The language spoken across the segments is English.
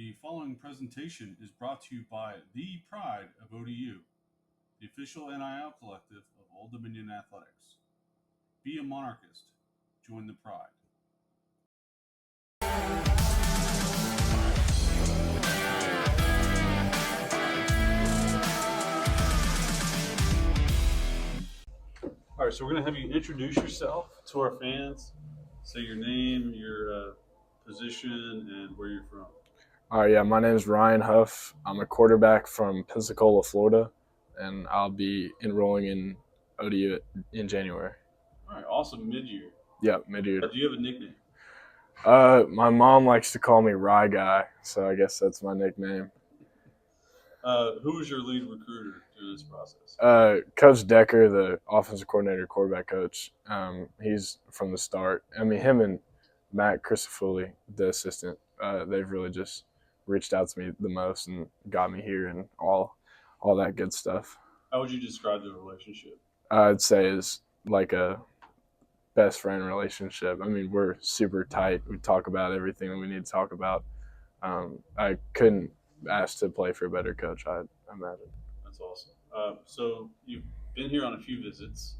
The following presentation is brought to you by the Pride of ODU, the official NIL collective of Old Dominion Athletics. Be a monarchist. Join the Pride. All right, so we're going to have you introduce yourself to our fans. Say your name, your position, and where you're from. All right, yeah, my name is Ryan Huff. I'm a quarterback from Pensacola, Florida, and I'll be enrolling in ODU in January. All right, awesome. Mid-year. Yeah, mid-year. Do you have a nickname? My mom likes to call me Rye Guy, so I guess that's my nickname. Who was your lead recruiter through this process? Coach Decker, the offensive coordinator, quarterback coach, he's from the start. I mean, him and Matt Christofuli, the assistant, they've really just reached out to me the most and got me here and all that good stuff. How would you describe the relationship? I'd say is like a best friend relationship. I mean, we're super tight. We talk about everything that we need to talk about. I couldn't ask to play for a better coach, I imagine. That's awesome. So you've been here on a few visits.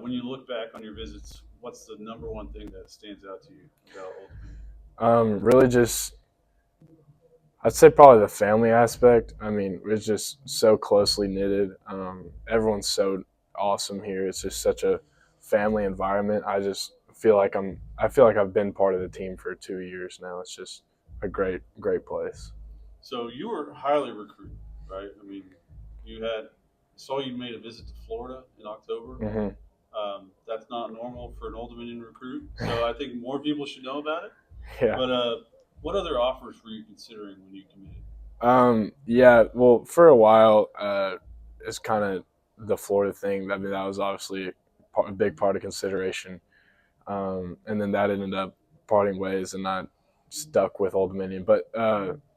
When you look back on your visits, what's the number one thing that stands out to you about Old Dominion? Really just, I'd say probably the family aspect. I mean, it's just so closely knitted. Everyone's so awesome here. It's just such a family environment. I just feel like I've been part of the team for 2 years now. It's just a great place. So you were highly recruited, right? I mean, saw you made a visit to Florida in October. Mm-hmm. That's not normal for an Old Dominion recruit, so I think more people should know about it. Yeah. But what other offers were you considering when you committed? Yeah. Well, for a while, it's kind of the Florida thing. I mean, that was obviously a big part of consideration, and then that ended up parting ways, and I stuck with Old Dominion. But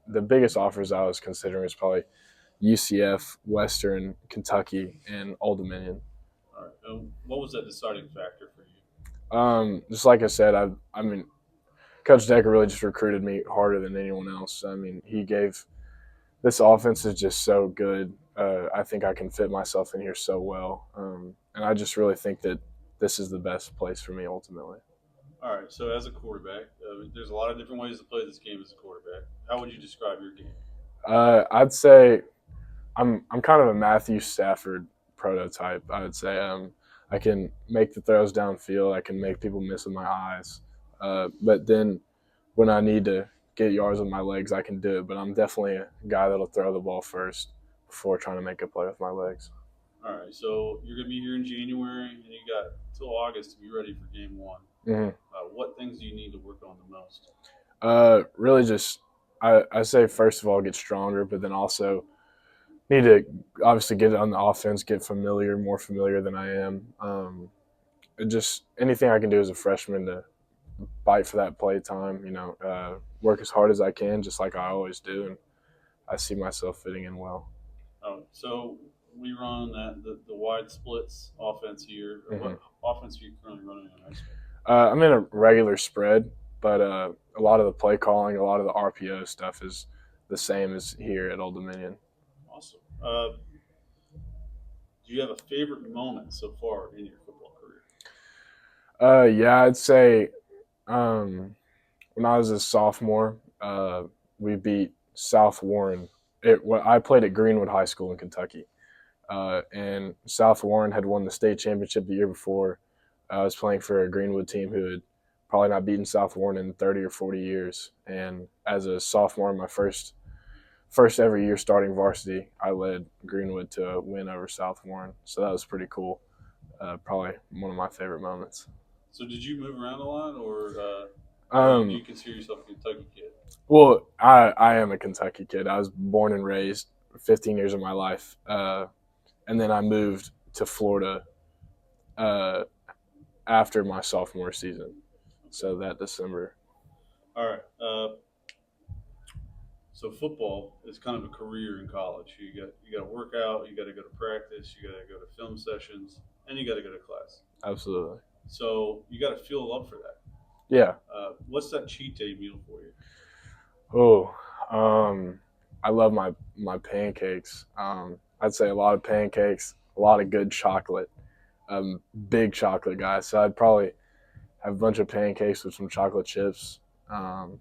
the biggest offers I was considering was probably UCF, Western Kentucky, and Old Dominion. All right. What was that deciding factor for you? Just like I said, I mean, Coach Decker really just recruited me harder than anyone else. I mean, this offense is just so good. I think I can fit myself in here so well, and I just really think that this is the best place for me ultimately. All right. So as a quarterback, there's a lot of different ways to play this game as a quarterback. How would you describe your game? I'd say I'm kind of a Matthew Stafford prototype. I would say I can make the throws downfield. I can make people miss with my eyes. But then when I need to get yards with my legs, I can do it. But I'm definitely a guy that'll throw the ball first before trying to make a play with my legs. All right. So you're going to be here in January, and you got till August to be ready for game one. Mm-hmm. What things do you need to work on the most? Really just I say first of all get stronger, but then also need to obviously get on the offense, get more familiar than I am. Just anything I can do as a freshman to fight for that play time, work as hard as I can, just like I always do, and I see myself fitting in well. So we run the wide splits offense here. Mm-hmm. What offense are you currently running in high school? I'm in a regular spread, but a lot of the play calling, a lot of the RPO stuff is the same as here at Old Dominion. Awesome. Do you have a favorite moment so far in your football career? Yeah, I'd say when I was a sophomore, we beat South Warren. I played at Greenwood High School in Kentucky, and South Warren had won the state championship the year before. I was playing for a Greenwood team who had probably not beaten South Warren in 30 or 40 years. And as a sophomore, my first ever year starting varsity, I led Greenwood to a win over South Warren. So that was pretty cool. Probably one of my favorite moments. So did you move around a lot, or do you consider yourself a Kentucky kid? Well, I am a Kentucky kid. I was born and raised 15 years of my life. And then I moved to Florida after my sophomore season. So that December. All right. So football is kind of a career in college. You got to work out, you got to go to practice, you got to go to film sessions, and you got to go to class. Absolutely. So you got to fuel up for that. Yeah. What's that cheat day meal for you? Oh, I love my pancakes. I'd say a lot of pancakes, a lot of good chocolate. Big chocolate guy, so I'd probably have a bunch of pancakes with some chocolate chips, um,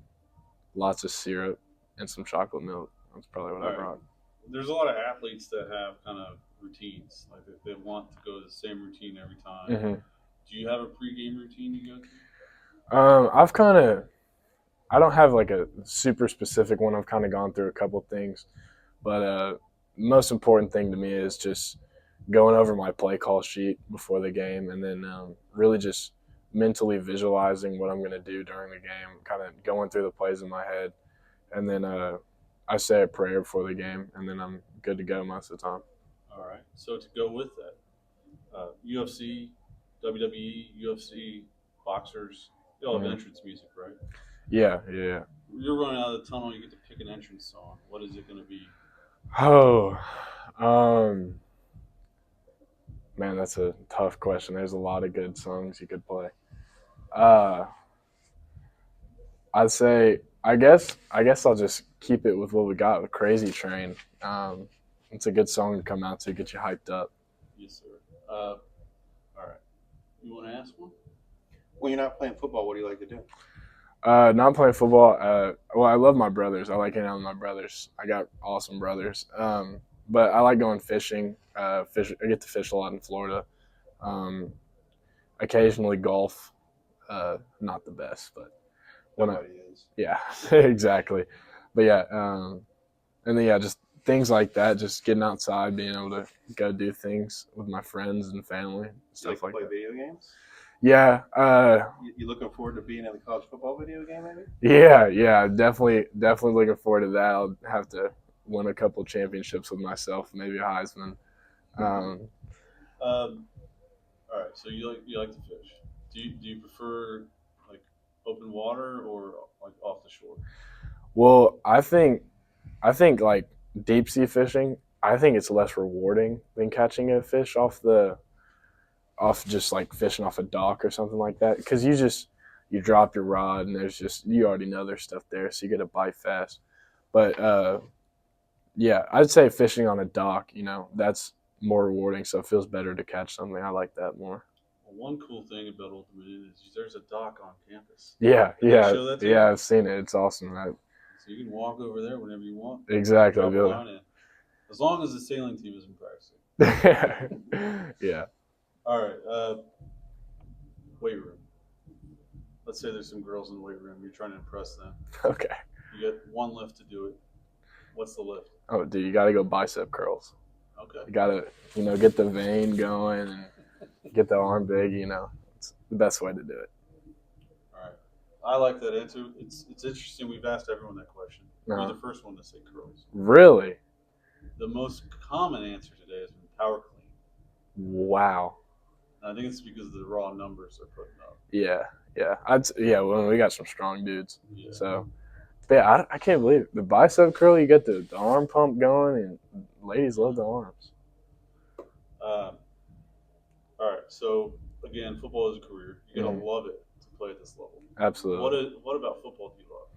lots of syrup, and some chocolate milk. That's probably what All I right. brought. There's a lot of athletes that have kind of routines, like they want to go to the same routine every time. Hmm. Do you have a pregame routine you go to? I've kind of I don't have like a super specific one. I've kind of gone through a couple things, but most important thing to me is just going over my play call sheet before the game, and then really just mentally visualizing what I'm going to do during the game, kind of going through the plays in my head, and then I say a prayer before the game, and then I'm good to go most of the time. All right. So to go with that, UFC, WWE, UFC, boxers, they all have Mhm. entrance music, right? Yeah, yeah. You're running out of the tunnel. You get to pick an entrance song. What is it going to be? Oh, um, man, that's a tough question. There's a lot of good songs you could play. Uh, I'd say, I guess I'll just keep it with what we got with Crazy Train. It's a good song to come out to, get you hyped up. Yes, sir. All right. You want to ask one? When you're not playing football, what do you like to do? Not playing football. Well, I love my brothers. I like hanging out with my brothers. I got awesome brothers. But I like going fishing. I get to fish a lot in Florida. Um, Occasionally golf. Not the best, but when I, Nobody is. yeah, exactly. But yeah, and then yeah, just things like that. Just getting outside, being able to go do things with my friends and family, You stuff like like to that. play video games? Yeah, You looking forward to being in the college football video game, maybe? yeah. Definitely looking forward to that. I'll have to win a couple championships with myself, maybe a Heisman. Um, Um, all right. So you like to fish. Do you prefer like open water or like off the shore? well, I think like deep sea fishing. I think it's less rewarding than catching a fish off just like fishing off a dock or something like that, because you drop your rod and there's just you already know there's stuff there, so you get a bite fast. But yeah, I'd say fishing on a dock, that's more rewarding, so it feels better to catch something. I like that more. Well, one cool thing about Old Dominion is there's a dock on campus. Yeah, Did they yeah, show that to you? yeah. I've seen it. It's awesome. So you can walk over there whenever you want. Exactly. Drop a I'll line in, as long as the sailing team isn't practicing. Yeah. All right. Weight room. Let's say there's some girls in the weight room. You're trying to impress them. Okay. You get one lift to do it. What's the lift? Oh, dude, you got to go bicep curls. Okay. You got to, get the vein going and get the arm big. It's the best way to do it. All right. I like that answer. It's interesting. We've asked everyone that question. Uh-huh. You're the first one to say curls. Really? The most common answer today has been power clean. Wow. And I think it's because of the raw numbers they're putting up. Yeah. Yeah. Well, we got some strong dudes. Yeah. So, but yeah, I can't believe it. The bicep curl. You get the arm pump going, and ladies love the arms. All right. So again, football is a career. You gotta love it to play at this level. Absolutely. What about football do you love?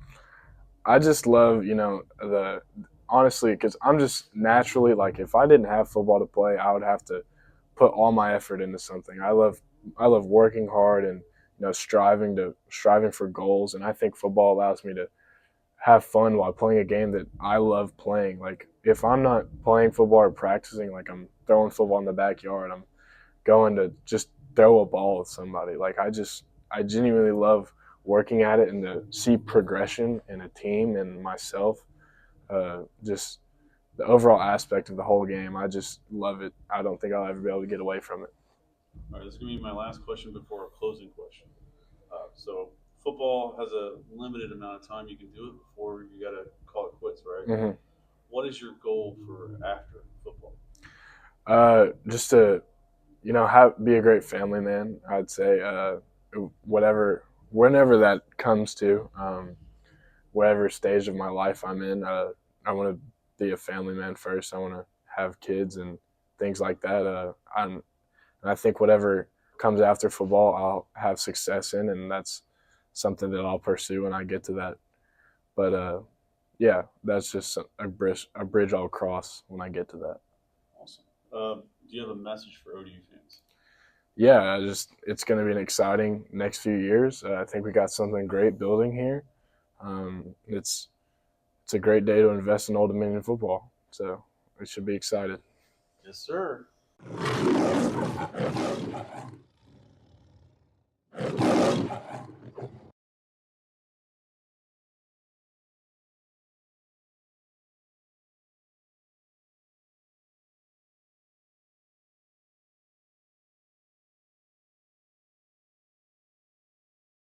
I just love, honestly, because I'm just naturally like, if I didn't have football to play, I would have to put all my effort into something. I love working hard and striving for goals, and I think football allows me to have fun while playing a game that I love playing. Like if I'm not playing football or practicing, like I'm throwing football in the backyard, I'm going to just throw a ball with somebody. Like I genuinely love working at it and to see progression in a team and myself. Just the overall aspect of the whole game, I just love it. I don't think I'll ever be able to get away from it. All right, this is gonna be my last question before our closing question. So football has a limited amount of time you can do it before you gotta call it quits, right? Mm-hmm. What is your goal for after football? Just to be a great family man. I'd say whenever that comes to, whatever stage of my life I'm in, I want to be a family man first. I want to have kids and things like that. And I think whatever comes after football, I'll have success in, and that's something that I'll pursue when I get to that. But yeah, that's just a bridge I'll cross when I get to that. Awesome. Do you have a message for ODU fans? Yeah, it's going to be an exciting next few years. I think we got something great building here. It's a great day to invest in Old Dominion football, so we should be excited. Yes, sir.